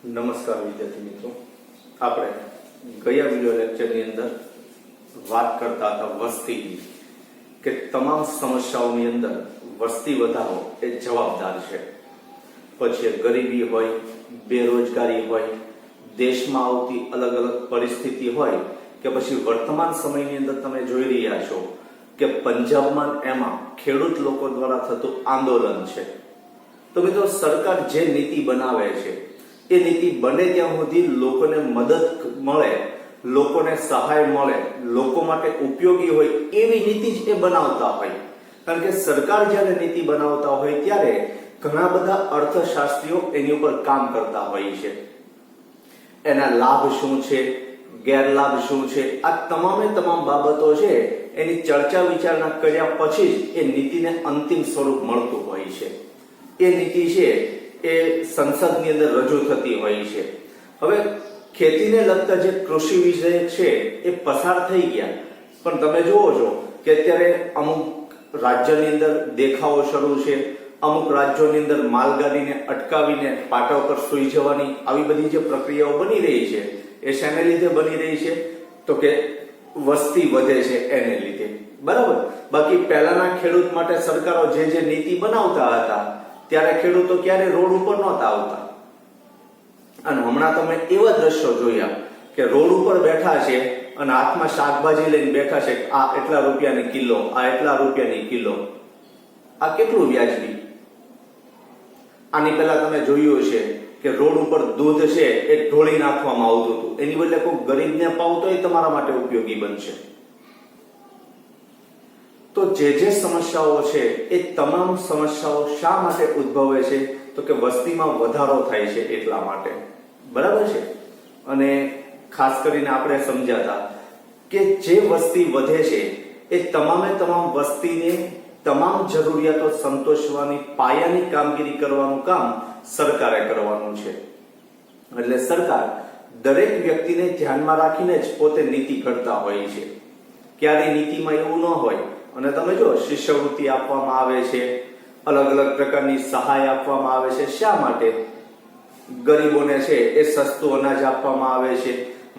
નમસ્કાર વિદ્યાર્થી મિત્રો, આપણે ગયા વિડિયો લેક્ચરની અંદર વાત કરતા હતા વસ્તીની કે તમામ સમસ્યાઓની અંદર વસ્તી વધારો એ જવાબદાર છે. પછી ગરીબી હોય, બેરોજગારી હોય, દેશમાં આવતી અલગ અલગ પરિસ્થિતિ હોય કે પછી વર્તમાન સમયની અંદર તમે જોઈ રહ્યા છો કે પંજાબમાં એમાં ખેડૂત લોકો દ્વારા થતું આંદોલન છે. તો મિત્રો, સરકાર જે નીતિ બનાવે છે એ નીતિ બને ત્યાં સુધી લોકોને મદદ મળે, લોકોને સહાય મળે, લોકો માટે ઉપયોગી હોય એવી નીતિ જ એ બનાવતા હોય. કારણ કે સરકાર જ્યારે નીતિ બનાવતા હોય ત્યારે ઘણા બધા અર્થશાસ્ત્રીઓ એની ઉપર કામ કરતા હોય છે. એના લાભ શું છે, ગેરલાભ શું છે, આ તમામે તમામ બાબતો છે એની ચર્ચા વિચારણા કર્યા પછી જ એ નીતિને અંતિમ સ્વરૂપ મળતું હોય છે. એ નીતિ છે એ સંસદની અંદર રજૂ થતી હોય છે. હવે ખેતીને લગતા જે કૃષિ વિષયક છે એ પસાર થઈ ગયા, પણ તમે જુઓ છો કે અત્યારે અમુક રાજ્યની અંદર દેખાવો શરૂ છે. અમુક રાજ્યોની અંદર માલગાડીને અટકાવીને પાટા ઉપર સૂઈ જવાની આવી બધી જે પ્રક્રિયાઓ બની રહી છે એ શેને લીધે બની રહી છે? તો કે વસ્તી વધે છે એને લીધે, બરાબર. બાકી પહેલાના ખેડૂત માટે સરકારો જે નીતિ બનાવતા હતા ત્યારે ખેડૂતો ક્યારે રોડ ઉપર નહોતા આવતા. અને હમણાં તમે એવા દ્રશ્યો જોયા કે રોડ ઉપર બેઠા છે અને હાથમાં શાકભાજી લઈને બેઠા છે. આ એટલા રૂપિયાની કિલો, આ એટલા રૂપિયાની કિલો. આ કેટલું વ્યાજબી? આની પહેલા તમે જોયું છે કે રોડ ઉપર દૂધ છે એ ઢોળી નાખવામાં આવતું હતું. એની બદલે કોઈ ગરીબને પાવ તો એ તમારા માટે ઉપયોગી બનશે. તો જે સમસ્યાઓ છે એ તમામ સમસ્યાઓ શા માટે ઉદ્ભવે છે? તો કે વસ્તીમાં વધારો થાય છે એટલા માટે, બરાબર છે. અને ખાસ કરીને આપણે સમજાતા કે જે વસ્તી વધે છે એ તમામે તમામ વસ્તીને તમામ જરૂરિયાતો સંતોષવાની પાયાની કામગીરી કરવાનું કામ સરકારે કરવાનું છે. એટલે સરકાર દરેક વ્યક્તિને ધ્યાનમાં રાખીને જ પોતે નીતિ ઘડતા હોય છે. ક્યારેય નીતિમાં એવું ન હોય. અને તમે જો શિષ્યવૃત્તિ આપવામાં આવે છે, અલગ અલગ પ્રકારની સહાય આપવામાં આવે છે. શા માટે? ગરીબોને છે એ સસ્તું અનાજ આપવામાં આવે છે,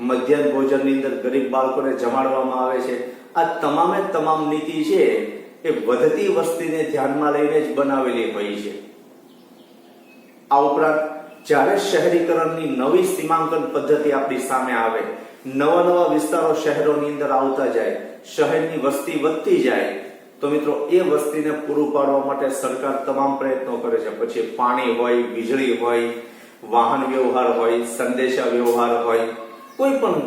મધ્યાહન ભોજનની અંદર ગરીબ બાળકોને જમાડવામાં આવે છે. આ તમામે તમામ નીતિ છે એ વધતી વસ્તીને ધ્યાનમાં લઈને જ બનાવેલી હોય છે. આ ઉપરાંત જ્યારે શહેરીકરણની નવી સીમાંકન પદ્ધતિ આપણી સામે આવે, નવા નવા વિસ્તારો શહેરોની અંદર આવતા જાય, શહેરની વસ્તી વધતી જાય, તો મિત્રો એ વસ્તીને પૂરું પાડવા માટે સરકાર તમામ પ્રયત્નો કરે છે. પછી પાણી હોય, વીજળી હોય, વાહન વ્યવહાર હોય, સંદેશા વ્યવહાર હોય, કોઈ પણ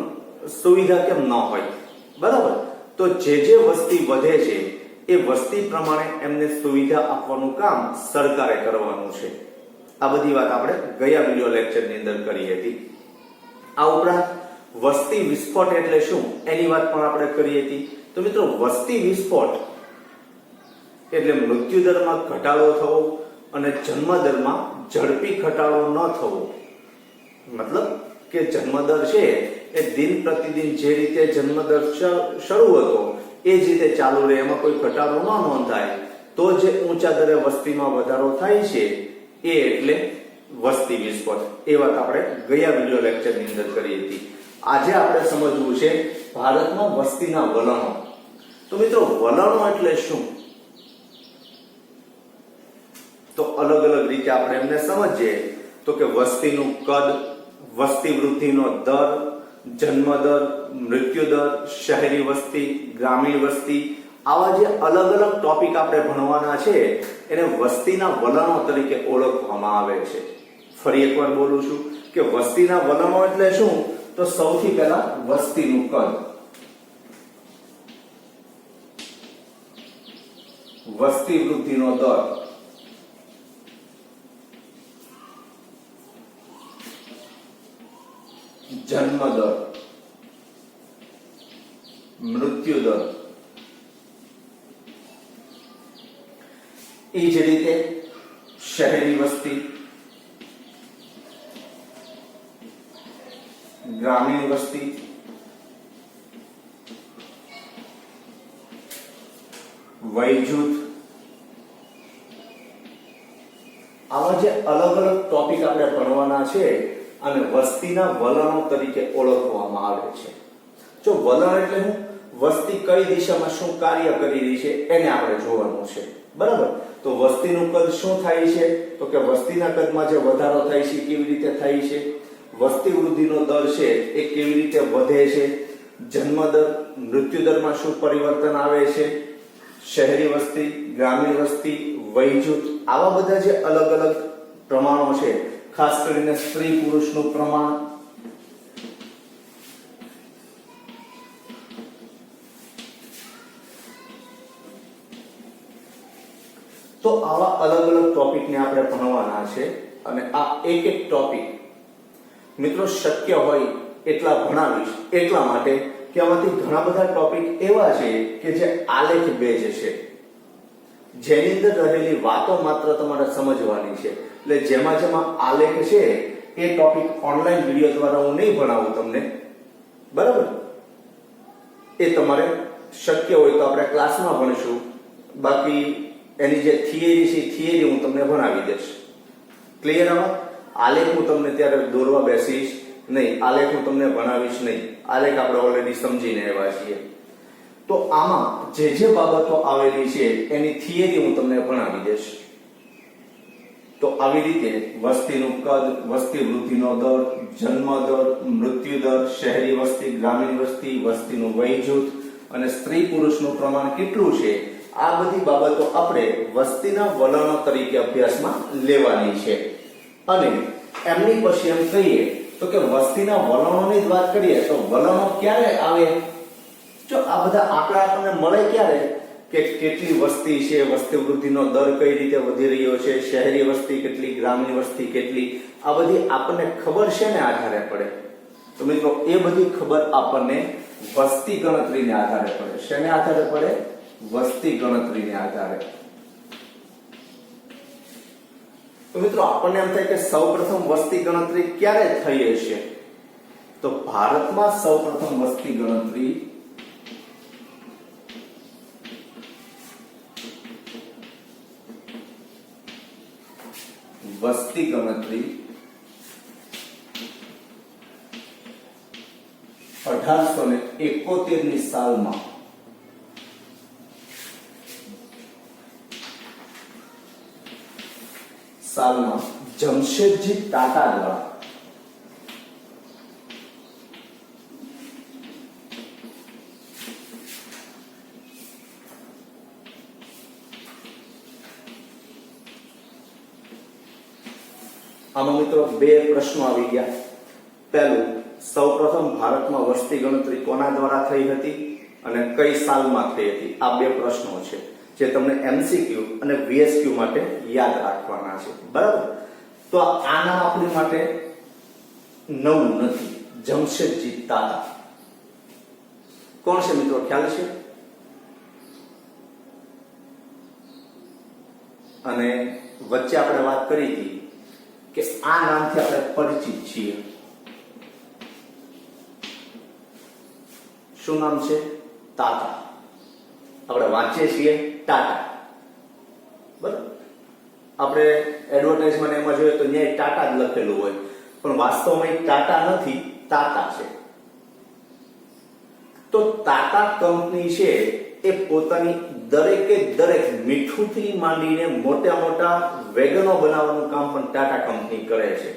સુવિધા કેમ ન હોય, બરાબર. તો જે વસ્તી વધે છે એ વસ્તી પ્રમાણે એમને સુવિધા આપવાનું કામ સરકારે કરવાનું છે. આ બધી વાત આપણે ગયા વિડિયો લેક્ચરની અંદર કરી હતી. આ ઉપરાંત વસ્તી વિસ્ફોટ એટલે શું એની વાત પણ આપણે કરી હતી. તો મિત્રો, વસ્તી વિસ્ફોટ એટલે મૃત્યુદરમાં ઘટાડો થવો અને જન્મદરમાં ઝડપી ઘટાડો ન થવો. મતલબ કે જન્મદર છે એ દિન પ્રતિદિન જે રીતે જન્મદર શરૂ હતો એ જ રીતે ચાલુ રહે, એમાં કોઈ ઘટાડો ન નોંધાય, તો જે ઊંચા દરે વસ્તીમાં વધારો થાય છે એ એટલે વસ્તી વિસ્ફોટ. એ વાત આપણે ગયા વિડિયો લેક્ચરની અંદર કરી હતી. આજે આપણે સમજવું છે ભારતમાં વસ્તીના વલણો. તો મિત્રો, વલણો એટલે શું? તો અલગ અલગ રીતે આપણે એમને સમજીએ તો કે વસ્તીનું કદ, વસ્તી વૃદ્ધિનો દર, જન્મદર, મૃત્યુદર, શહેરી વસ્તી, ગ્રામીણ વસ્તી, આવા જે અલગ અલગ ટોપિક આપણે ભણવાના છે એને વસ્તીના વલણો તરીકે ઓળખવામાં આવે છે. ફરી એકવાર બોલું છું કે વસ્તીના વલણો એટલે શું? તો સૌથી પહેલા વસ્તીનું કદ, વસ્તી વૃદ્ધિનો દર, જન્મ દર, મૃત્યુ દર. એ જ રીતે શહેરી વસ્તી, ગ્રામીણ વસ્તી, વય જૂથ, આવા જે અલગ અલગ ટોપિક આપણે ભણવાના છે અને વસ્તીના વલણો તરીકે ઓળખવામાં આવે છે. જો વલણ એટલે હું વસ્તી કઈ દિશામાં શું કાર્ય કરી રહી છે એને આપણે જોવાનું છે. બરાબર. તો વસ્તીનું કદ શું થાય છે? તો કે વસ્તીના કદમાં જે વધારો થાય છે કેવી રીતે થાય છે, વસ્તી વૃદ્ધિનો દર છે એ કેવી રીતે વધે છે, જન્મ દર, મૃત્યુ દરમાં શું પરિવર્તન આવે છે, શહેરી વસ્તી, ગ્રામીણ વસ્તી, વય જૂથ, આવા બધા જે અલગ અલગ પ્રમાણો છે, ખાસ કરીને સ્ત્રી પુરુષનું પ્રમાણ, તો આવા અલગ અલગ ટોપિકને આપણે ભણવાના છે. અને આ એક એક ટોપિક મિત્રો શક્ય હોય એટલા ભણાવીશ, એટલા માટે કે આમાંથી ઘણા બધા ટોપિક એવા છે કે જે આલેખ બેઝ છે, જેની અંદર રહેલી વાતો માત્ર તમારે સમજવાની છે. એટલે જેમાં જેમાં આલેખ છે એ ટોપિક ઓનલાઈન વિડિયો દ્વારા હું નહીં ભણાવું તમને, બરાબર. એ તમારે શક્ય હોય તો આપણે ક્લાસમાં ભણીશું, બાકી એની જે થિયરી છે થિયરી હું તમને ભણાવી દઈશ. ક્લિયર? આમાં આલેખ હું તમને ત્યારે દોરવા બેસીશ નહીં, આલેખ હું તમને ભણાવીશ નહીં. આલેખ આપણે ઓલરેડી સમજીને આવ્યા છીએ. તો આમાં જે જે બાબતો આવેલી છે એની થિયરી હું તમને ભણાવી દઈશ. તો આવી રીતે વસ્તીનું કદ, વસ્તી વૃદ્ધિનો દર, જન્મ દર, મૃત્યુ દર, શહેરી વસ્તી, ગ્રામીણ વસ્તી, વસ્તીનું વય જૂથ અને સ્ત્રી પુરુષનું પ્રમાણ કેટલું છે, આ બધી બાબતો આપણે વસ્તીના વલણો તરીકે અભ્યાસમાં લેવાની છે. અને એમની પછી એમ કહીએ તો કે વસ્તીના વલણોની જ વાત કરીએ તો વલણો ક્યારે આવે? જો આ બધા આંકડા આપણને મળે ક્યારે કે કેટલી વસ્તી છે, વસ્તી વૃદ્ધિનો દર કઈ રીતે વધી રહ્યો છે, શહેરી વસ્તી કેટલી, ગ્રામીણ વસ્તી કેટલી, આ બધી આપણને ખબર છે ને આધારે પડે. તો મિત્રો એ બધી ખબર આપણને વસ્તી ગણતરીને આધારે પડે. શેને આધારે પડે? વસ્તી ગણતરીને આધારે. તો મિત્રો આપણને એમ થાય કે સૌપ્રથમ વસ્તી ગણતરી ક્યારે થઈ હશે? તો ભારતમાં સૌપ્રથમ વસ્તી ગણતરી વસ્તી ગણતરી 1871 ની સાલમાં જમશેદજી ટાટા દ્વારા આમાં મિત્રો બે પ્રશ્નો આવી ગયા. પહેલું, સૌપ્રથમ ભારતમાં વસ્તી ગણતરી કોના દ્વારા થઈ હતી અને કઈ સાલમાં થઈ હતી? આ બે પ્રશ્નો છે જે તમને એમસીક્યુ અને વીએસક્યુ માટે યાદ રાખવાના છે. બરાબર. તો આના આપણી માટે નવું નથી. જમશેદજી ટાટા કોણ છે મિત્રો? ખ્યાલ છે? અને વચ્ચે આપણે વાત કરી હતી કે આ નામથી આપણે પરિચિત છીએ. શું નામ છે? ટાટા. આપણે વાંચીએ છીએ ટાટા. બરાબર. આપણે એડવર્ટાઇઝમેન્ટ એમાં જોઈએ તો ન્યાય ટાટા જ લખેલું હોય, પણ વાસ્તવમાં એ ટાટા નથી, ટાટા છે. તો ટાટા કંપની છે એ પોતાની દરેકે દરેક મીઠુંથી માંડીને મોટા મોટા વેગનો બનાવવાનું કામ પણ ટાટા કંપની કરે છે.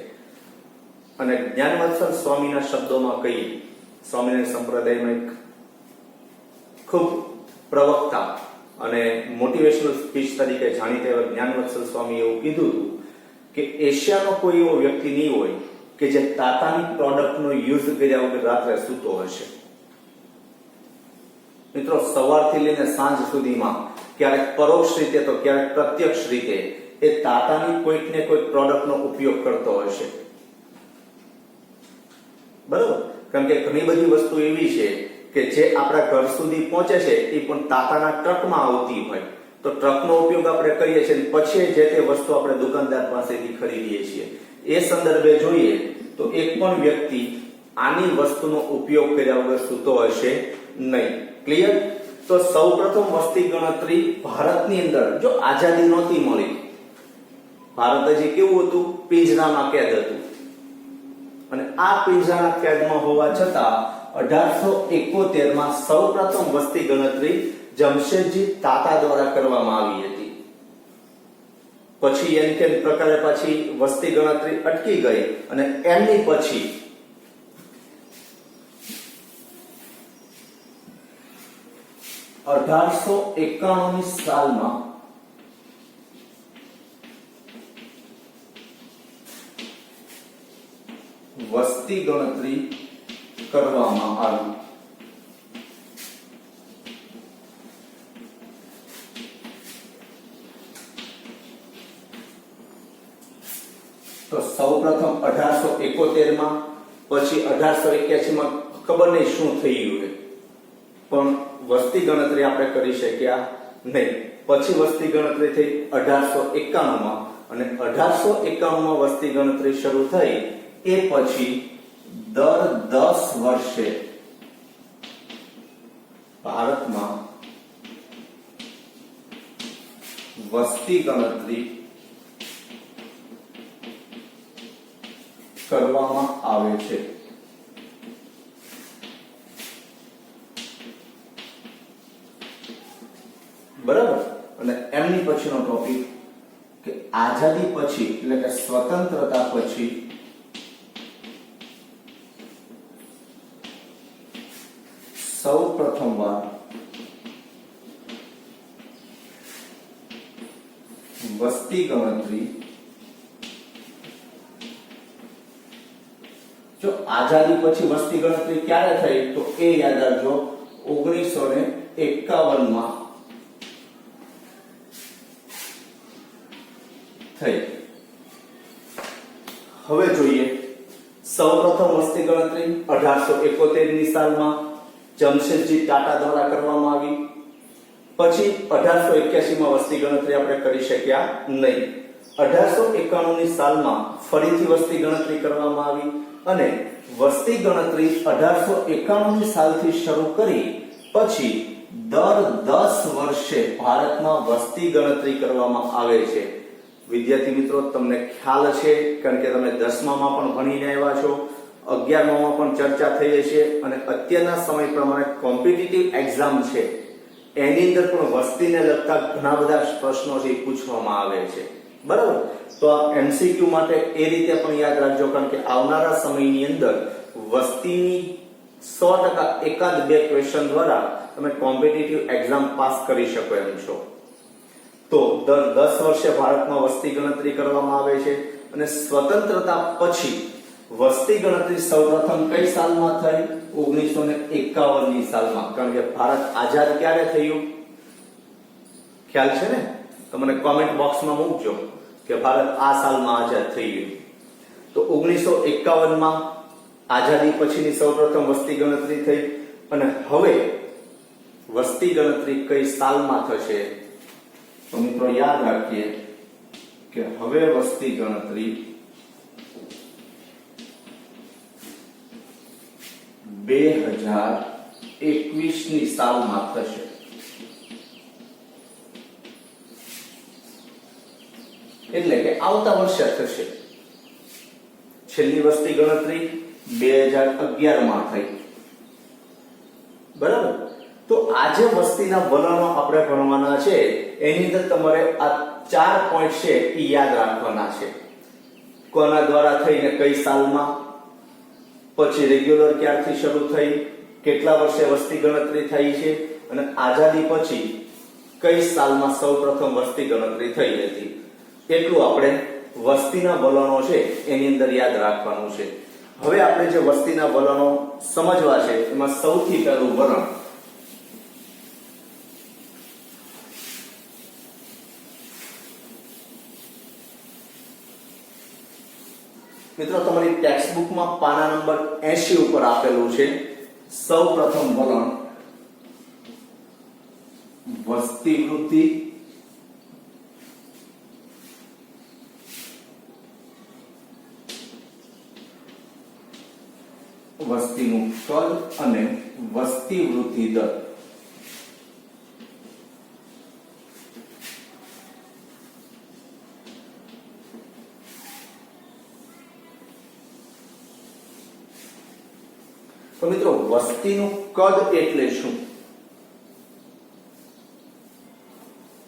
અને જ્ઞાનવત્સલ સ્વામીના શબ્દોમાં કહીએ, સ્વામિનારાયણ સંપ્રદાયમાં એક ખૂબ પ્રવક્તા અને મોટિવેશનલ સ્પીચ તરીકે જાણીતા એવા જ્ઞાનવત્સલ સ્વામી એવું કીધું હતું કે એશિયાનો કોઈ એવો વ્યક્તિ નહીં હોય કે જે ટાટાની પ્રોડક્ટનો યુઝ કર્યા વગર રાત્રે સૂતો હશે. મિત્રો સવારથી લઈને સાંજ સુધીમાં ક્યારેક પરોક્ષ રીતે તો ક્યારેક પ્રત્યક્ષ રીતે એ ટાટાની કોઈક ને કોઈક પ્રોડક્ટનો ઉપયોગ કરતો હશે. બરાબર. કારણ કે ઘણી બધી વસ્તુ એવી છે કે જે આપણા ઘર સુધી પહોંચે છે એ પણ ટાટાના ટ્રકમાં આવતી હોય, તો ટ્રકનો ઉપયોગ આપણે કરીએ છીએ પછી જે તે વસ્તુ આપણે દુકાનદાર પાસેથી ખરીદીએ છીએ. એ સંદર્ભે જોઈએ તો એક પણ વ્યક્તિ આની વસ્તુનો ઉપયોગ કર્યા વગર સૂતો હશે નહીં. ક્લિયર? તો સૌપ્રથમ વસ્તી ગણતરી ભારતની અંદર જો આઝાદી નહોતી મળી, ભારત હજી કેવું હતું? પિંજરામાં કેદ હતું. અને આ પિંજરાના કેદમાં હોવા છતાં 1871 માં સૌપ્રથમ વસ્તી ગણતરી જમશેદજી તાતા દ્વારા કરવામાં આવી હતી. પછી એમ કેમ પ્રકારે પછી વસ્તી ગણતરી અટકી ગઈ અને એમની પછી અઢારસો 1891 સાલમાં વસ્તી ગણતરી કરવામાં આવી. તો સૌપ્રથમ 1871 માં, પછી 1881 માં ખબર નહીં શું થયું હોય, પણ વસ્તી ગણતરી આપણે કરી શક્યા નહીં. પછી વસ્તી ગણતરી થઈ 1891 માં, અને 1891 માં વસ્તી ગણતરી શરૂ થઈ એ પછી દર 10 વર્ષે ભારતમાં વસ્તી ગણતરી કરવામાં આવે છે. બરાબર. અને એમની પછીનો ટોપિક કે આઝાદી પછી એટલે કે સ્વતંત્રતા પછી સૌ પ્રથમવાર વસ્તી ગણતરી, જો આઝાદી પછી વસ્તી ગણતરી ક્યારે થઈ તો એ યાદ રાખજો, 1951 માં થઈ. હવે જોઈએ સૌપ્રથમ વસ્તી ગણતરી 1871 ની સાલમાં જમશેદજી ટાટા દ્વારા કરવામાં આવી. પછી 1881 માં વસ્તી ગણતરી આપણે કરી શક્યા નહીં. 1891 ની સાલમાં ફરીથી વસ્તી ગણતરી કરવામાં આવી અને વસ્તી ગણતરી 1891 ની સાલથી શરૂ કરી પછી દર 10 વર્ષે ભારતમાં વસ્તી ગણતરી કરવામાં આવે છે. વિદ્યાર્થી મિત્રો, તમને ખ્યાલ છે કારણ કે તમે 10મામાં પણ ભણીને આવ્યા છો, 11મામાં પણ ચર્ચા થઈ હશે, અને અત્યારના સમય પ્રમાણે કોમ્પિટિટિવ એક્ઝામ છે એની અંદર પણ વસ્તીને લગતા ઘણા બધા પ્રશ્નો છે પૂછવામાં આવે છે. બરાબર. તો આ MCQ માટે એ રીતે પણ યાદ રાખજો, કારણ કે આવનારા સમયની અંદર વસ્તીની 100% એકાદ બે ક્વેશ્ચન દ્વારા તમે કોમ્પિટિટિવ એક્ઝામ પાસ કરી શકો એમ છો. તો દર 10 વર્ષે ભારતમાં વસ્તી ગણતરી કરવામાં આવે છે. અને સ્વતંત્રતા પછી વસ્તી ગણતરી સૌપ્રથમ કઈ સાલમાં થઈ? 1951 ની સાલમાં. કારણ કે ભારત આઝાદ ક્યારે થયું ખ્યાલ છે ને? તો મને કોમેન્ટ બોક્સમાં મૂકજો કે ભારત આ સાલમાં આઝાદ થયું. તો 1951 માં આઝાદી પછીની સૌપ્રથમ વસ્તી ગણતરી થઈ. અને હવે વસ્તી ગણતરી કઈ સાલમાં થશે? તો મિત્રો યાદ રાખીએ કે હવે વસ્તી ગણતરી 2021 ની સાલમાં થશે. એટલે કે આવતા વર્ષે થશે. છેલ્લી વસ્તી ગણતરી 2011 માં થઈ. બરાબર. તો આજે વસ્તીના વલણો આપણે ભણવાના છે, એની અંદર તમારે આ 4 પોઈન્ટ છે એ યાદ રાખવાના છે. કોના દ્વારા થઈને કઈ સાલમાં, પછી રેગ્યુલર ક્યારથી શરૂ થઈ, કેટલા વર્ષે વસ્તી ગણતરી થઈ છે, અને આઝાદી પછી કઈ સાલમાં સૌપ્રથમ વસ્તી ગણતરી થઈ હતી. એટલું આપણે વસ્તીના વલણો છે એની અંદર યાદ રાખવાનું છે. હવે આપણે જે વસ્તીના વલણો સમજવા છે એમાં સૌથી પહેલું વલણ મિત્રો તમારી ટેક્સ્ટ બુકમાં પાના નંબર 80 ઉપર આપેલું છે. સૌપ્રથમ વલણ વસ્તી વૃદ્ધિ, વસ્તીનું કદ અને વસ્તી વૃદ્ધિ દર. તો મિત્રો વસ્તીનું કદ એટલે શું?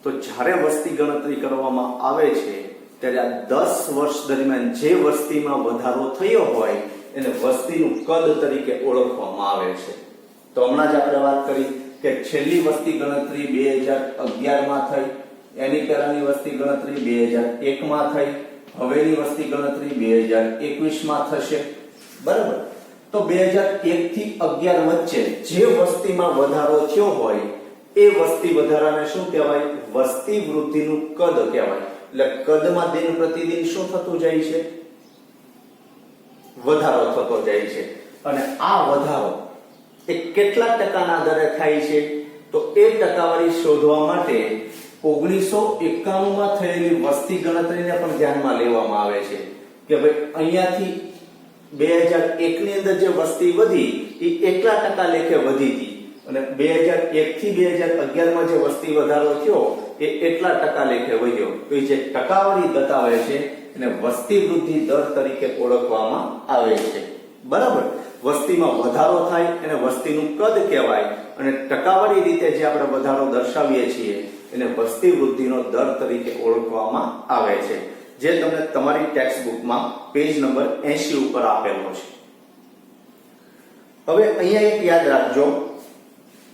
તો જ્યારે વસ્તી ગણતરી કરવામાં આવે છે ત્યારે આ 10 વર્ષ દરમિયાન જે વસ્તીમાં વધારો થયો હોય એને વસ્તીનું કદ તરીકે ઓળખવામાં આવે છે. તો હમણાં જ આપણે વાત કરી કે છેલ્લી વસ્તી ગણતરી 2011 માં થઈ, એની પહેલાની વસ્તી ગણતરી 2001 માં થઈ, હવેની વસ્તી ગણતરી 2021 માં થશે. બરાબર? તો 2001 થી 11 વચ્ચે જે વસ્તીમાં વધારો થયો હોય એ વસ્તી વધારાને શું કહેવાય? વસ્તી વૃદ્ધિનું કદ કહેવાય. એટલે કદમાં દિન પ્રતિદિન શું થતું જાય છે? વધારો થતો જાય છે. અને આ વધારો એ કેટલા ટકાના દરે થાય છે? તો એ ટકાવારી શોધવા માટે 1991 માં થયેલી વસ્તી ગણતરીને પણ ધ્યાનમાં લેવામાં આવે છે કે ભાઈ અહીંયાથી 2001 ની અંદર જે વસ્તી વધી એ એટલા ટકા લેખે વધી હતી અને 2001 થી 2011 માં જે વસ્તી વધારો થયો એ એટલા ટકા લેખે વધ્યો. તો એ જે ટકાવારી બતાવે છે એને વસ્તી વૃદ્ધિ દર તરીકે ઓળખવામાં આવે છે. બરાબર? વસ્તીમાં વધારો થાય એને વસ્તીનું કદ કહેવાય અને ટકાવારી રીતે જે આપણે વધારો દર્શાવીએ છીએ એને વસ્તી વૃદ્ધિનો દર તરીકે ઓળખવામાં આવે છે, જે તમને તમારી ટેક્સ્ટ બુકમાં પેજ નંબર 80 ઉપર આપેલો છે. હવે અહીંયા એક યાદ રાખજો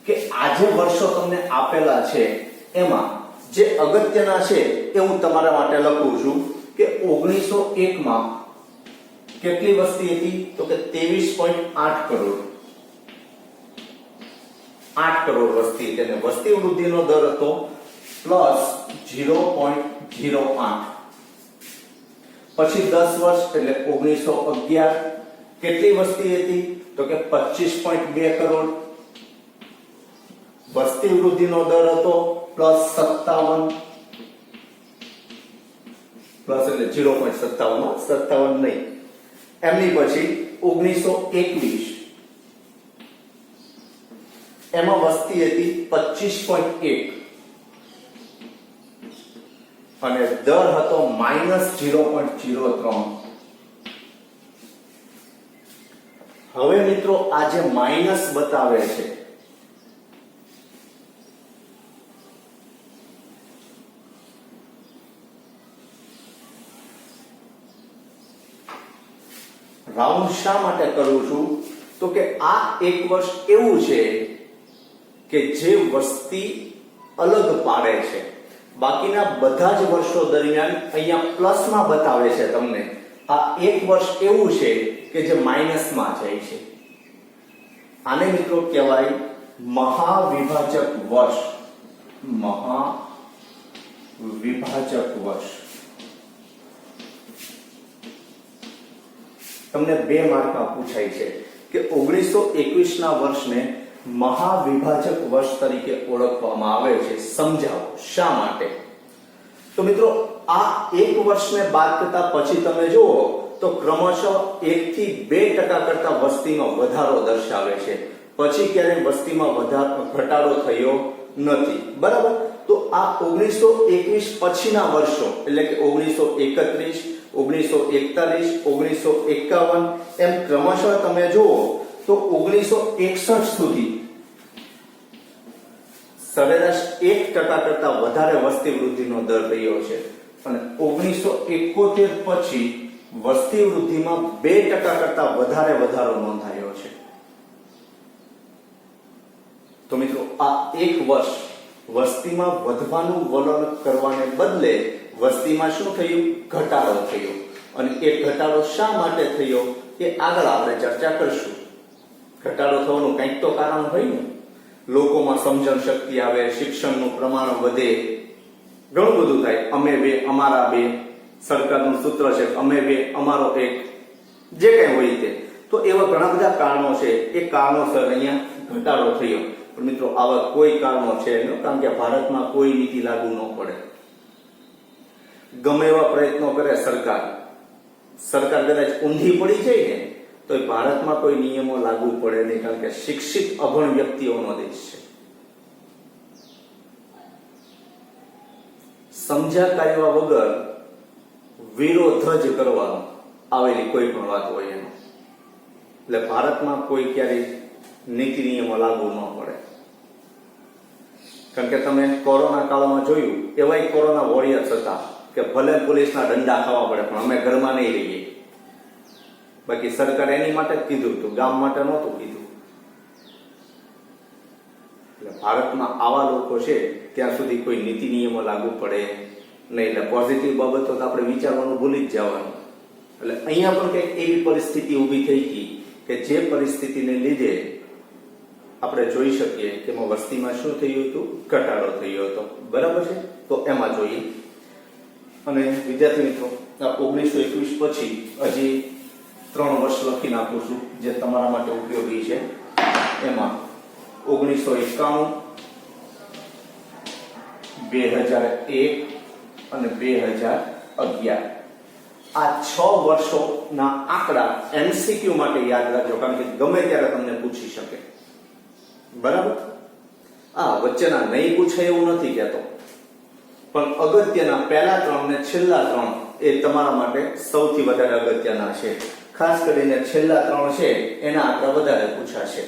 કે આ જે વર્ષો તમને આપેલા છે એમાં જે અગત્યના છે એ હું તમારા માટે લખું છું કે 1901 માં કેટલી વસ્તી હતી? તો કે 23.8 કરોડ. 8 કરોડ વસ્તી હતી અને વસ્તી વૃદ્ધિનો દર હતો +0.08. પછી 10 વર્ષ એટલે 1911 કેટલી વસ્તી હતી? તો કે 25.2 કરોડ. વસ્તી વૃદ્ધિનો દર હતો +57 પ્લસ એટલે 0.57 57 નહીં. એમની પછી 1921 એમાં વસ્તી હતી 25.1 અને દર હતો -0.03. હવે મિત્રો આ જે માઇનસ બતાવે છે રાઉન્ડ શા માટે કરું છું? તો કે આ એક વર્ષ એવું છે કે જે વસ્તી અલગ પાડે છે. બાકીના બધા જ વર્ષો દરમિયાન અહીંયા પ્લસમાં બતાવે છે તમને. આ એક વર્ષ એવું છે કે જે માઇનસમાં જાય છે. આને મિત્રો કહેવાય મહાવિભાજક વર્ષ. મહાવિભાજક વર્ષ. તમને 2 માર્કમાં પૂછાય છે કે 1921 ના વર્ષને મહાવિભાજક વર્ષ તરીકે ઓળખવામાં આવે છે. સમજાવો શા માટે? તો મિત્રો આ એક વર્ષને બાદ કરતા પછી તમે જુઓ તો ક્રમશઃ 1 થી 2% કરતા વસ્તીમાં વધારો દર્શાવે છે. પછી ક્યારેય વસ્તીમાં ઘટાડો થયો નથી. બરાબર? તો આ 1921 પછીના વર્ષો એટલે કે 1931 1941 1951 એમ ક્રમશઃ તમે જુઓ તો 1961 સુધી સરેરાશ 1% કરતા વધારે વસ્તી વૃદ્ધિનો દર રહ્યો છે અને 1971 પછી વસ્તી વૃદ્ધિમાં 2% કરતા વધારે વધારો નોંધાયો છે. તો મિત્રો આ એક વર્ષ વસ્તીમાં વધવાનું વલણ કરવાને બદલે વસ્તીમાં શું થયું? ઘટાડો થયો. અને એ ઘટાડો શા માટે થયો એ આગળ આપણે ચર્ચા કરીશું. ઘટાડો થવાનું કંઈક તો કારણ હોય ને. લોકોમાં સમજણ શક્તિ આવે, શિક્ષણનું પ્રમાણ વધે, ઘણું બધું થાય. અમે 2 અમારા 2, સરકારનું સૂત્ર છે અમે 2 અમારો 1, જે કંઈ હોય તે. તો એવા ઘણા બધા કારણો છે. એ કારણોસર અહીંયા ઘટાડો થયો. પણ મિત્રો આવા કોઈ કારણો છે નહીં, કારણ કે ભારતમાં કોઈ નીતિ લાગુ ન પડે. ગમે એવા પ્રયત્નો કરે સરકાર કદાચ ઊંધી પડી જાય ને તો ભારતમાં કોઈ નિયમો લાગુ પડે નહીં, કારણ કે શિક્ષિત અભણ વ્યક્તિઓનો દેશ છે. સમજ્યા કાર્યવા વગર વિરોધ જ કરવાનો આવેલી કોઈ પણ વાત હોય એનો. એટલે ભારતમાં કોઈ ક્યારેય નીતિ નિયમો લાગુ ન પડે. કારણ કે તમે કોરોના કાળમાં જોયું, એવાય કોરોના વોરિયર્સ હતા કે ભલે પોલીસના દંડા ખાવા પડે પણ અમે ઘરમાં નહીં રહીએ. બાકી સરકારે એની માટે જ કીધું હતું, ગામ માટે નહોતું કીધું. એટલે ભારતમાં આવા લોકો છે ત્યાં સુધી કોઈ નીતિ નિયમો લાગુ પડે નહીં. એટલે પોઝિટિવ બાબતો તો આપણે વિચારવાનું ભૂલી જ જવાનું. એટલે અહીંયા પણ કંઈક એવી પરિસ્થિતિ ઊભી થઈ ગઈ કે જે પરિસ્થિતિને લીધે આપણે જોઈ શકીએ કે એમાં વસ્તીમાં શું થયું હતું, ઘટાડો થયો હતો. બરાબર છે, તો એમાં જોઈએ. અને વિદ્યાર્થી મિત્રો, 1921 પછી હજી 3 વર્ષ લખી નાખું છું જે તમારા માટે ઉપયોગી છે. એમાં 1991, 2001 અને 2011 આ 6 વર્ષોના આંકડા એમસીક્યુ માટે યાદ રાખજો, કારણ કે ગમે ત્યારે તમને પૂછી શકે. બરાબર? વચ્ચેના નહીં પૂછાય એવું નથી કહેતો, પણ અગત્યના પહેલા 3 ને છેલ્લા 3 એ તમારા માટે સૌથી વધારે અગત્યના છે. ખાસ કરીને છેલ્લા 3 છે એના આંકડા વધારે પૂછાશે.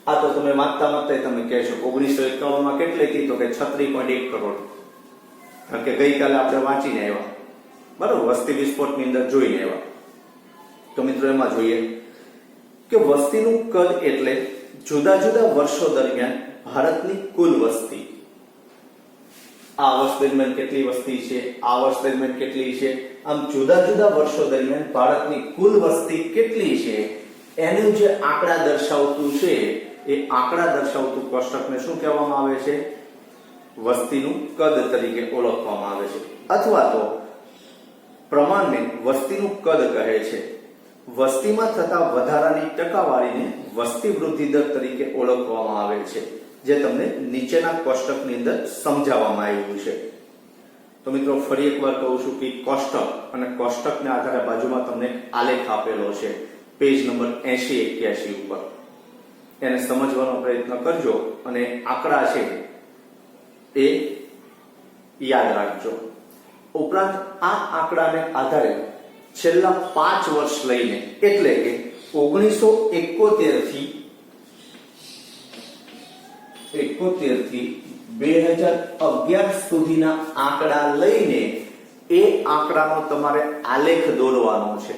આ તો તમે વાંચતા વાંચતા તમે કહેશો 1951 માં કેટલી હતી, તો કે 36.1 કરોડ. કારણ કે ગઈકાલે આપણે વાંચીને આવ્યા, બરાબર, વસ્તી વિસ્ફોટની અંદર જોઈને આવ્યા. તો મિત્રો એમાં જોઈએ કે વસ્તીનું કદ એટલે જુદા જુદા વર્ષો દરમિયાન ભારતની કુલ વસ્તી. આ વર્ષ દરમિયાન કેટલી વસ્તી છે, આ વર્ષ દરમિયાન કેટલી છે, આમ જુદા જુદા વર્ષો દરમિયાન ભારતની કુલ વસ્તી કેટલી છે એનું જે આંકડા દર્શાવતું છે, એ આંકડા દર્શાવતું કોષ્ટકને શું કહેવામાં આવે છે? વસ્તીનું કદ તરીકે ઓળખવામાં આવે છે, અથવા તો પ્રમાણને વસ્તીનું કદ કહે છે. વસ્તીમાં થતા વધારાની ટકાવારીને વસ્તી વૃદ્ધિ દર તરીકે ઓળખવામાં આવે છે, જે તમને નીચેના કોષ્ટકની અંદર સમજાવવામાં આવ્યું છે. તો મિત્રો ફરી એકવાર કહું છું કે કોષ્ટક અને કોષ્ટકને આધારે બાજુમાં તમને આલેખ આપેલો છે પેજ નંબર 80-81 ઉપર. એને સમજવાનો પ્રયત્ન કરજો અને આંકડા છે એ યાદ રાખજો. ઉપરાંત આ આંકડાને આધારે છેલ્લા 5 વર્ષ લઈને, એટલે કે 1971 થી 2011 સુધીના આંકડા લઈને એ આંકડાનો તમારે આલેખ દોરવાનો છે.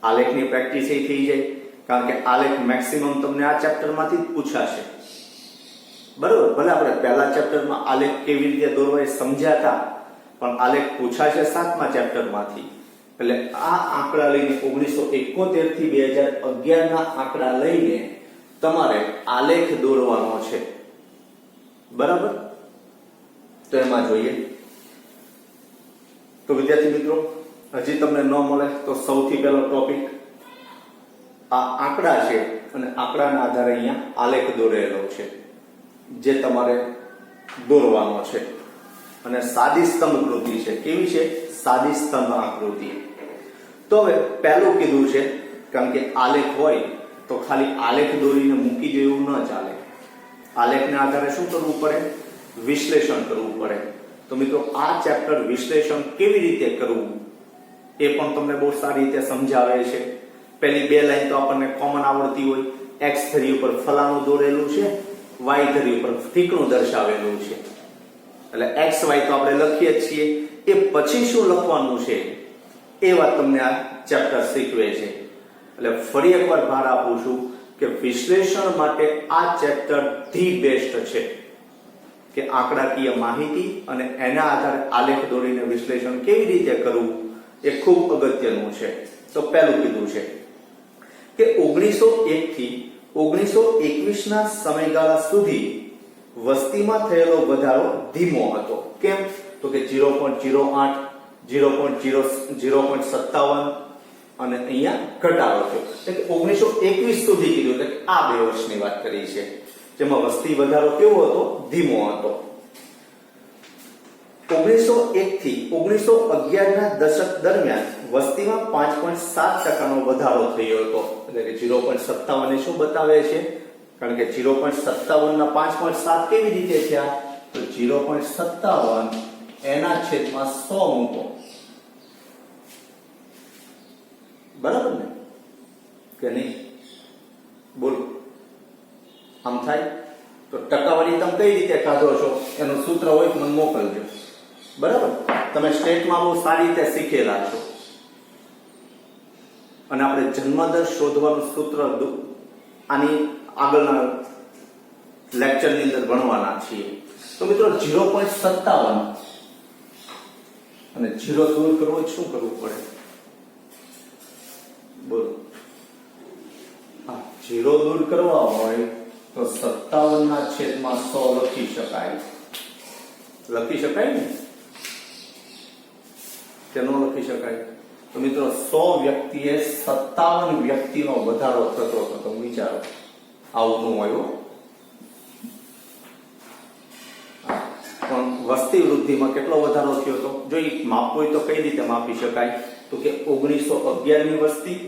આલેખની પ્રેક્ટિસ એ થઈ જાય, કારણ કે આલેખ મેક્સિમમ તમને આ ચેપ્ટરમાંથી જ પૂછાશે. બરોબર, ભલે આપણે પહેલા ચેપ્ટરમાં આલેખ કેવી રીતે દોરવા એ સમજ્યા હતા, પણ આલેખ પૂછાશે 7મા ચેપ્ટરમાંથી. એટલે આ આંકડા લઈને 1971 થી 2011 ના આંકડા લઈને તમારે આલેખ દોરવાનો છે. બરાબર? તો એમાં જોઈએ તો વિદ્યાર્થી મિત્રો, હજી તમને ન મળે તો સૌથી પહેલો ટોપિક આ આંકડા છે અને આંકડાના આધારે અહીંયા આલેખ દોરેલો છે જે તમારે દોરવાનો છે. અને સાદી સ્તંભ આકૃતિ છે. કેવી છે? સાદી સ્તંભ આકૃતિ. તો હવે પહેલું કીધું છે, કારણ કે આલેખ હોય તો ખાલી આલેખ દોરીને મૂકી દેવું ન ચાલે. આલેખના આધારે શું કરવું પડે? વિશ્લેષણ કરવું પડે. તો મિત્રો આ ચેપ્ટર વિશ્લેષણ કેવી રીતે કરવું એ પણ તમને બહુ સારી રીતે સમજાવે છે. પહેલી 2 લાઈન તો આપણને કોમન આવડતી હોય. x ધરી ઉપર ફલાણું દોરેલું છે, y ધરી ઉપર ઠીકણું દર્શાવેલું છે. એટલે x y તો આપણે લખીએ જ છીએ. એ પછી શું લખવાનું છે એ વાત તમને આ ચેપ્ટર શીખવે છે. એટલે ફરી એકવાર ભાર આપું છું કે વિશ્લેષણ માટે આ ચેપ્ટર ધી બેસ્ટ છે. કે આંકડાકીય માહિતી અને એના આધારે આલેખ દોરીને વિશ્લેષણ કેવી રીતે કરવું એ ખૂબ અગત્યનું છે. તો પહેલું કીધું છે કે 1901 થી 1921 ના સમયગાળા સુધી વસ્તીમાં થયેલો વધારો ધીમો હતો. કેમ? તો કે 0.08, 0.57 અને અહીંયા ઘટાડો થયો. એટલે 1921 સુધી કીધું, એટલે આ 2 વર્ષની વાત કરી છે જેમાં વસ્તી વધારો કેવો હતો? ધીમો હતો. 1901 થી 1911 ના દશક દરમિયાન વસ્તીમાં 5.7% નો વધારો થયો હતો. એટલે કે 0.57 એ શું બતાવે છે? કારણ કે 0.57 ના 5.7 કેવી રીતે થયા? તો 0.57 એના છેદમાં 100 મૂકો. બરાબર ને? કે નહીં? બોલો, આમ થાય? તો ટકાવારી તમે કઈ રીતે કાઢો છો એનું સૂત્ર હોય તો મને મોકલજો. બરાબર, તમે સ્ટેટમાં બહુ સારી રીતે શીખેલા છો. અને આપણે જન્મદર શોધવાનું સૂત્ર આની આગળના લેક્ચરની અંદર ભણવાના છીએ. તો મિત્રો 0.57 અને 0 દૂર કરવો શું કરવું પડે? બોલો, 0 દૂર કરવા હોય તો 57/100 લખી શકાય. લખી શકાય ને? કે ન લખી શકાય? તો મિત્રો 100 વ્યક્તિએ 57 વ્યક્તિનો વધારો થતો હતો. તો વિચારો, આવું ન હોય. પણ વસ્તી વૃદ્ધિમાં કેટલો વધારો થયો હતો? જો એ માપવું હોય તો કઈ રીતે માપી શકાય? તો કે 1911 ની વસ્તી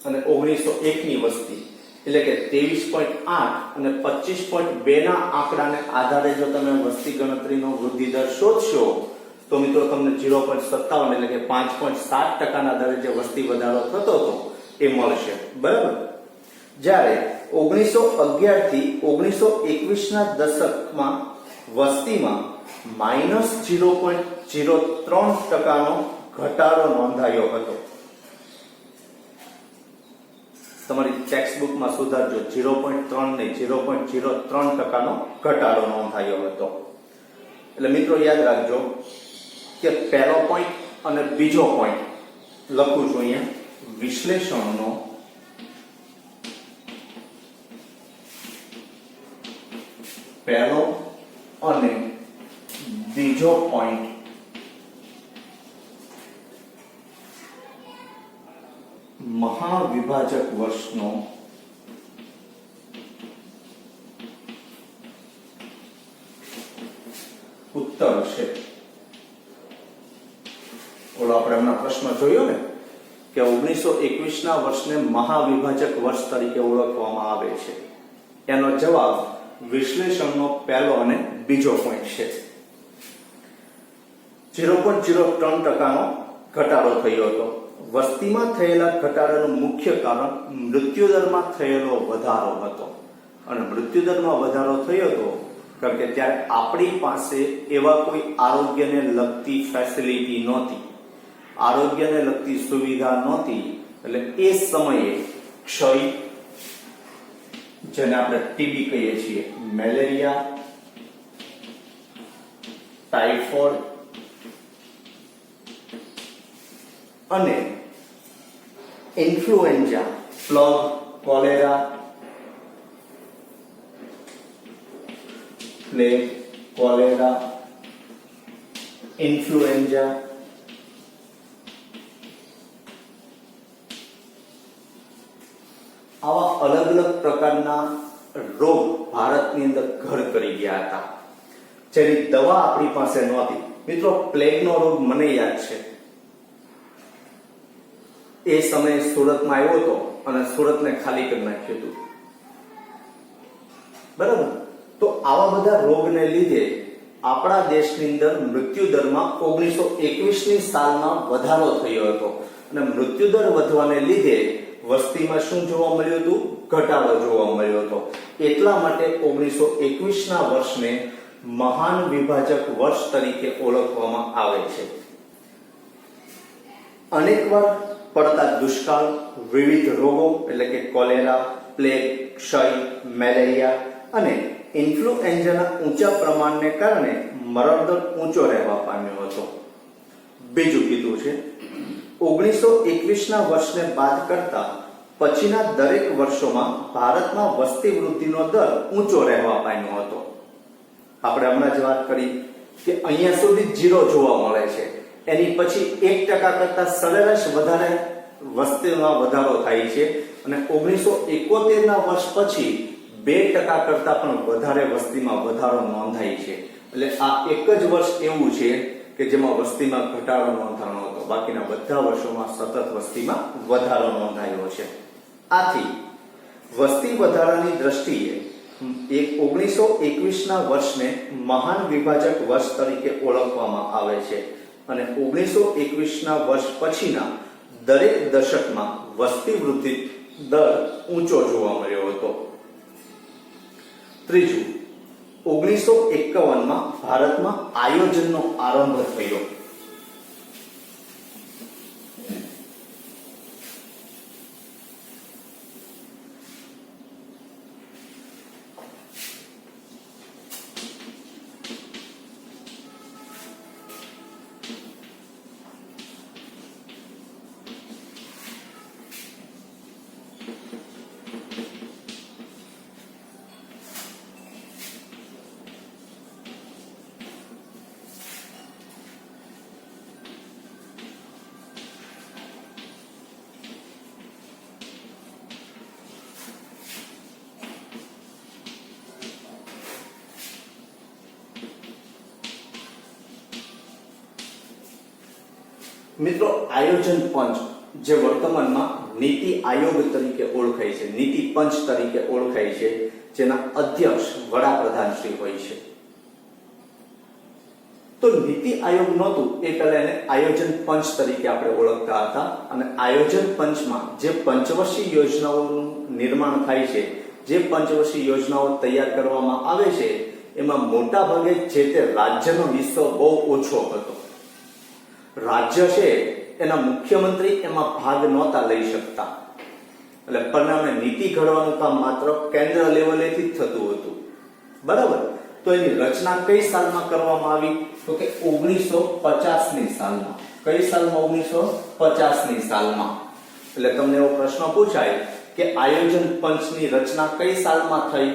અને 1901 ની વસ્તી, એટલે કે 23.8 અને 25.2 ના આંકડાને આધારે જો તમે વસ્તી ગણતરીનો વૃદ્ધિ દર શોધશો તો મિત્રો તમને 0.57 એટલે કે 5.7% દરે જે વસ્તી વધારો થતો હતો એ મળશે. બરાબર. જ્યારે 1911 થી 1921 ના દશકમાં વસ્તીમાં -0.03% ઘટાડો નોંધાયો હતો. તમારી ટેક્સ્ટબુકમાં સુધારજો, 0.3 ને 0.03% ઘટાડો નોંધાયો હતો. એટલે મિત્રો યાદ રાખજો કે પહેલો પોઈન્ટ અને બીજો પોઈન્ટ લખું છું અહીંયા. વિશ્લેષણનો પહેલો અને બીજો પોઈન્ટ મહાવિભાજક વર્ષનો ઉત્તર છે. ઓલો આપણે હમણાં પ્રશ્ન જોયો ને કે 1921 ના વર્ષને મહાવિભાજક વર્ષ તરીકે ઓળખવામાં આવે છે. એનો જવાબ વિશ્લેષણનો પહેલો અને બીજો પોઈન્ટ છે. 0.03%નો ઘટાડો થયો હતો. વસ્તીમાં થયેલા ઘટાડાનું મુખ્ય કારણ મૃત્યુદરમાં થયેલો વધારો હતો. અને મૃત્યુદરમાં વધારો થયો હતો કારણ કે ત્યારે આપણી પાસે એવા કોઈ આરોગ્યને લગતી ફેસિલિટી નહોતી, આરોગ્યને લગતી સુવિધા નહોતી. એટલે એ સમયે ક્ષય, જેને આપણે ટીબી કહીએ છીએ, મેલેરિયા, ટાઇફોઇડ અને influenza, plug, cholera, plague, cholera, influenza આવા અલગ અલગ પ્રકારના રોગ ભારતની અંદર ઘર કરી ગયા હતા, જેની દવા આપણી પાસે નહોતી. મિત્રો પ્લેગનો રોગ મને યાદ છે. એ સમયે સુરતમાં આવ્યો હતો અને સુરતને ખાલી કરી નાખ્યું હતું. બરાબર. તો આવા બધા રોગને લીધે આપણા દેશની અંદર મૃત્યુદરમાં 1921ની સાલમાં વધારો થયો હતો. અને મૃત્યુદર વધવાને લીધે વસ્તીમાં શું જોવા મળ્યું હતું? ઘટાડો જોવા મળ્યો હતો. એટલા માટે 1921ના વર્ષને મહાન વિભાજક વર્ષ તરીકે ઓળખવામાં આવે છે. અનેકવાર પડતા દુષ્કાળ, વિવિધ રોગો એટલે કે કોલેરા, પ્લેગ, ક્ષય, મેલેરિયા અને ઇન્ફ્લુએન્ઝાના ઊંચા પ્રમાણને કારણે મરણદર ઊંચો રહેવા પામ્યો હતો. બીજું કીધું છે 1921ના વર્ષને બાદ કરતા પછીના દરેક વર્ષોમાં ભારતમાં વસ્તી વૃદ્ધિનો દર ઊંચો રહેવા પામ્યો હતો. આપણે હમણાં જ વાત કરી કે અહીંયા સુધી 0 જોવા મળે છે. એની પછી 1% કરતા સરેરાશ વધારે વસ્તીમાં વધારો થાય છે. અને 1971ના વર્ષ પછી 2% કરતા પણ વધારે વસ્તીમાં વધારો નોંધાય છે. એટલે આ એક જ વર્ષ એવું છે કે જેમાં વસ્તીમાં ઘટાડો નોંધાણો હતો. બાકીના બધા વર્ષોમાં સતત વસ્તીમાં વધારો નોંધાયો છે. આથી વસ્તી વધારાની દ્રષ્ટિએ 1921ના વર્ષને મહાન વિભાજક વર્ષ તરીકે ઓળખવામાં આવે છે. અને 1921ના વર્ષ પછીના દરેક દશકમાં વસ્તી વૃદ્ધિ દર ઊંચો જોવા મળ્યો હતો. ત્રીજું, 1951 માં ભારતમાં આયોજનનો આરંભ થયો. મિત્રો, આયોજન પંચ જે વર્તમાનમાં નીતિ આયોગ તરીકે ઓળખાય છે, નીતિ પંચ તરીકે ઓળખાય છે, જેના અધ્યક્ષ વડાપ્રધાન શ્રી હોય છે. તો નીતિ આયોગ નહોતું એ પહેલા એને આયોજન પંચ તરીકે આપણે ઓળખતા હતા. અને આયોજન પંચમાં જે પંચવર્ષીય યોજનાઓનું નિર્માણ થાય છે, જે પંચવર્ષીય યોજનાઓ તૈયાર કરવામાં આવે છે, એમાં મોટા ભાગે જે તે રાજ્યનો હિસ્સો બહુ ઓછો હતો. રાજ્ય છે એના મુખ્યમંત્રી એમાં ભાગ નહોતા લઈ શકતા, એટલે પરિણામે નીતિ ઘડવાનું કામ માત્ર કેન્દ્ર લેવલેથી જ થતું હતું. બરાબર. તો એની રચના કઈ સાલમાં કરવામાં આવી? તો કે 1950 ની સાલમાં. કઈ સાલમાં? 1950 ની સાલમાં. એટલે તમને એવો પ્રશ્ન પૂછાય કે આયોજન પંચની રચના કઈ સાલમાં થઈ?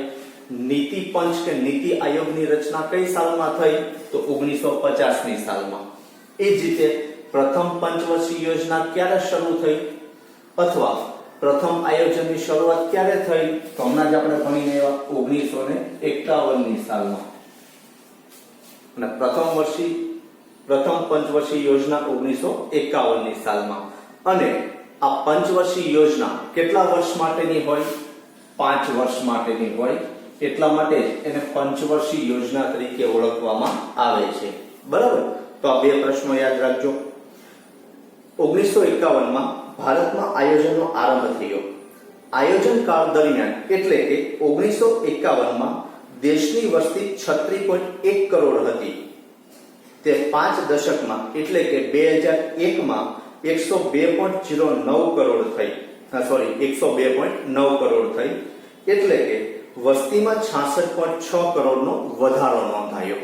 નીતિ પંચ કે નીતિ આયોગની રચના કઈ સાલમાં થઈ? તો 1950 ની સાલમાં. એ જ રીતે પ્રથમ પંચવર્ષીય યોજના ક્યારે શરૂ થઈ અથવા પ્રથમ આયોજનની શરૂઆત ક્યારે થઈ? તો હમણાં જ આપણે ભણીને આવ્યા 1951 ની સાલમાં. અને પ્રથમ પંચવર્ષીય યોજના 1951 ની સાલમાં. અને આ પંચવર્ષીય યોજના કેટલા વર્ષ માટેની હોય? 5 વર્ષ માટેની હોય. એટલા માટે એને પંચવર્ષીય યોજના તરીકે ઓળખવામાં આવે છે. બરાબર. તો આ બે પ્રશ્નો યાદ રાખજો. 1951 માં ભારતમાં આયોજનનો આરંભ થયો. આયોજન કાળ દરમિયાન એટલે કે 1951 માં દેશની વસ્તી 36.1 કરોડ હતી. તે 5 દશકમાં એટલે કે 2001 માં 102.09 કરોડ થઈ. 102.9 કરોડ થઈ. એટલે કે વસ્તીમાં 66.6 કરોડનો વધારો નોંધાયો.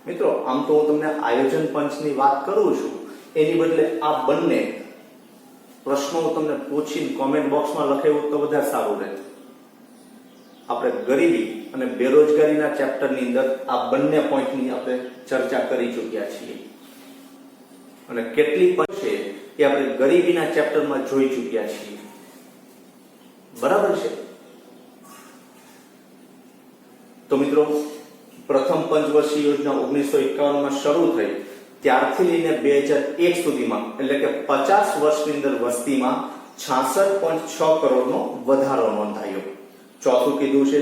મિત્રો, આમ તો હું તમને આયોજન પંચની વાત કરું છું, એની બદલે આ બંને પ્રશ્નો હું તમને પૂછીને કોમેન્ટ બોક્સમાં લખાવું તો વધારે સારું રહે. આપણે ગરીબી અને બેરોજગારીના ચેપ્ટરની અંદર આ બંને પોઈન્ટની આપણે ચર્ચા કરી ચૂક્યા છીએ. અને કેટલી પણ છે એ આપણે ગરીબીના ચેપ્ટરમાં જોઈ ચૂક્યા છીએ. બરાબર છે? તો મિત્રો, પ્રથમ પંચવર્ષીય યોજના 1951 માં શરૂ થઈ ત્યારથી લઈને 2001 સુધીમાં એટલે કે 50 વર્ષની અંદર વસ્તીમાં 66.6 કરોડનો વધારો નોંધાયો. ચોથું કીધું છે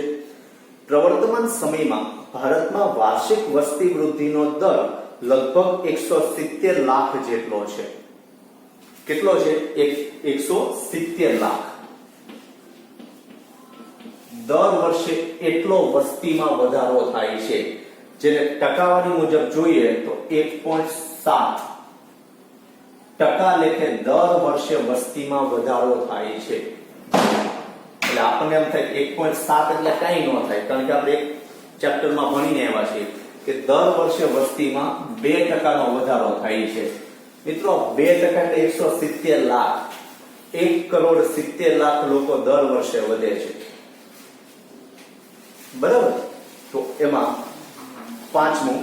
પ્રવર્તમાન સમયમાં ભારતમાં વાર્ષિક વસ્તી વૃદ્ધિનો દર લગભગ 170 લાખ જેટલો છે. કેટલો છે? 170 લાખ. દર વર્ષે એટલો વસ્તીમાં વધારો થાય છે, જેને ટકાવારી મુજબ જોઈએ તો 1.7% લેખે દર વર્ષે વસ્તીમાં વધારો થાય છે. એટલે આપણને એમ થાય 1.7 એટલે કઈ ન થાય, કારણ કે આપણે એક ચેપ્ટરમાં ભણીને આવ્યા છીએ કે દર વર્ષે વસ્તીમાં 2% નો વધારો થાય છે. મિત્રો, 2% એટલે 170 લાખ. 1.70 કરોડ લોકો દર વર્ષે વધે છે. બરાબર. તો એમાં પાંચમું,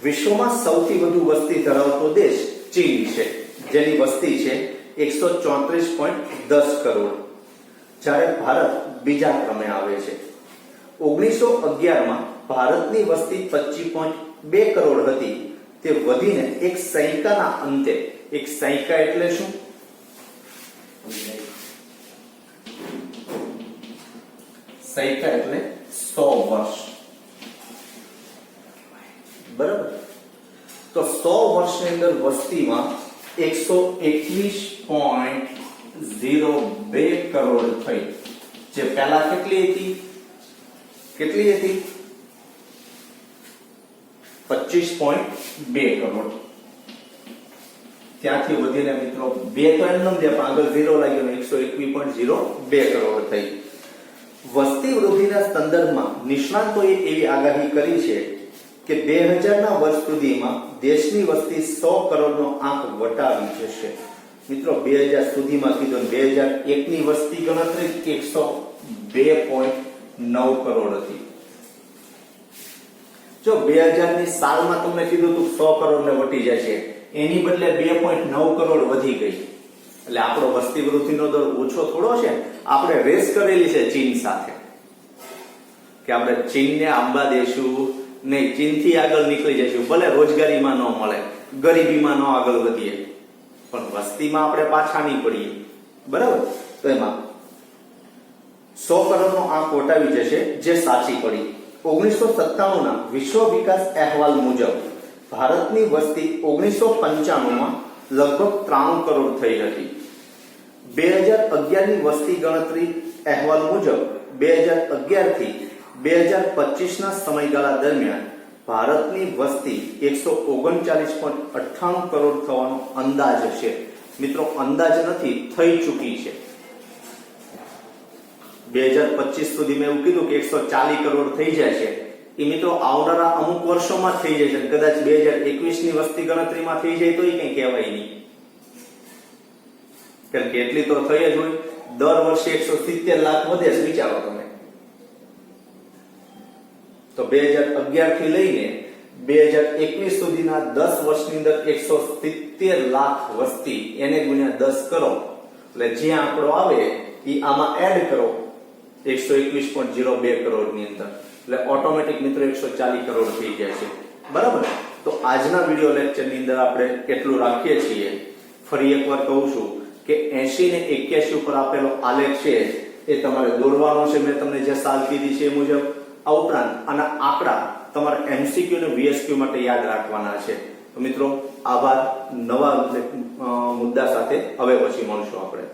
વિશ્વમાં સૌથી વધુ વસ્તી ધરાવતો દેશ ચીન છે, જેની વસ્તી છે 134.10 કરોડ. જ્યારે ભારત બીજા ક્રમે આવે છે. 1911 માં ભારતની વસ્તી 25.2 કરોડ હતી. તે વધીને એક સૈકાના અંતે, એક સૈકા એટલે શું? સૈકા એટલે 100 વર્ષ. બરાબર. તો 100 વર્ષની અંદર વસ્તીમાં 121.10 0.02 કરોડ થઈ, જે પહેલા કેટલી હતી 25.2 કરોડ. ત્યાંથી વધીને મિત્રો 2 તો એમ નમ દે પણ આગળ 0 લાગ્યો ને 121.02 કરોડ થઈ. વસ્તી વૃદ્ધિના સંદર્ભમાં નિષ્ણાંતોએ એવી આગાહી કરી છે કે 2000 ના વર્ષ સુધીમાં દેશની વસ્તી 100 કરોડનો આંક વટાવી જશે. મિત્રો 2000 સુધીમાં કીધું, 2001 ની વસ્તી ગણતરી 102.9 કરોડ હતી. જો 2000 ની સાલમાં તમને કીધું તો 100 કરોડ ને વટી જશે, એની બદલે 2.9 કરોડ વધી ગઈ. એટલે આપણો વસ્તી વૃદ્ધિનો દર ઓછો થોડો છે. આપણે રેસ કરેલી છે ચીન સાથે કે આપણે ચીનને આંબા દેશું નહીં, ચીનથી આગળ નીકળી જઈશું. ભલે રોજગારીમાં ન મળે, ગરીબીમાં ન આગળ વધીએ, પણ વસ્તીમાં આપણે પાછા નહીં પડીએ. બરાબર? તો એમાં 100 કરોડનો આંક વટાવી જશે, જે સાચી પડી. 1997 ના વિશ્વ વિકાસ અહેવાલ મુજબ ભારતની વસ્તી 1995 માં લગભગ 93 કરોડ થઈ હતી. 2011 ની વસ્તી ગણતરી અહેવાલ મુજબ 2011 થી 2025 ના સમયગાળા દરમિયાન ભારતની વસ્તી 139.98 કરોડ થવાનો અંદાજ છે. મિત્રો અંદાજ નથી, થઈ ચૂકી છે. 2025 સુધીમાં એવું કીધું કે 140 કરોડ થઈ જશે. એ મિત્રો આવનારા અમુક વર્ષોમાં થઈ જશે. કદાચ 2021 ની વસ્તી ગણતરીમાં થઈ જાય તો એ કઈ કહેવાય નહીં, કારણ કે એટલી તો થઈ જ હોય. દર વર્ષે 170 લાખ વધે છે, વિચારો તમે. તો 2011 થી લઈને 2021 સુધીના 10 વર્ષની અંદર 170 લાખ વસ્તી, એને ગુણ્યા 10 કરો એટલે જે આંકડો આવે એ આમાં એડ કરો 121.02 કરોડની અંદર, એટલે ઓટોમેટિક મિત્રો 140 કરોડ થઈ જાય છે. બરાબર? તો આજના વિડિયો લેક્ચરની અંદર આપણે એટલું રાખીએ છીએ. ફરી એકવાર કહું છું કે 80 ને 81 ઉપર આપેલો આલેખ છે એ તમારે દોરવાનો છે. મેં તમને જે સાલ કીધી છે એ મુજબ. આ ઉપરાંત આના આંકડા તમારે એમસીક્યુ અને વીએસક્યુ માટે યાદ રાખવાના છે. તો મિત્રો આભાર. નવા મુદ્દા સાથે હવે પછી મળશું આપણે.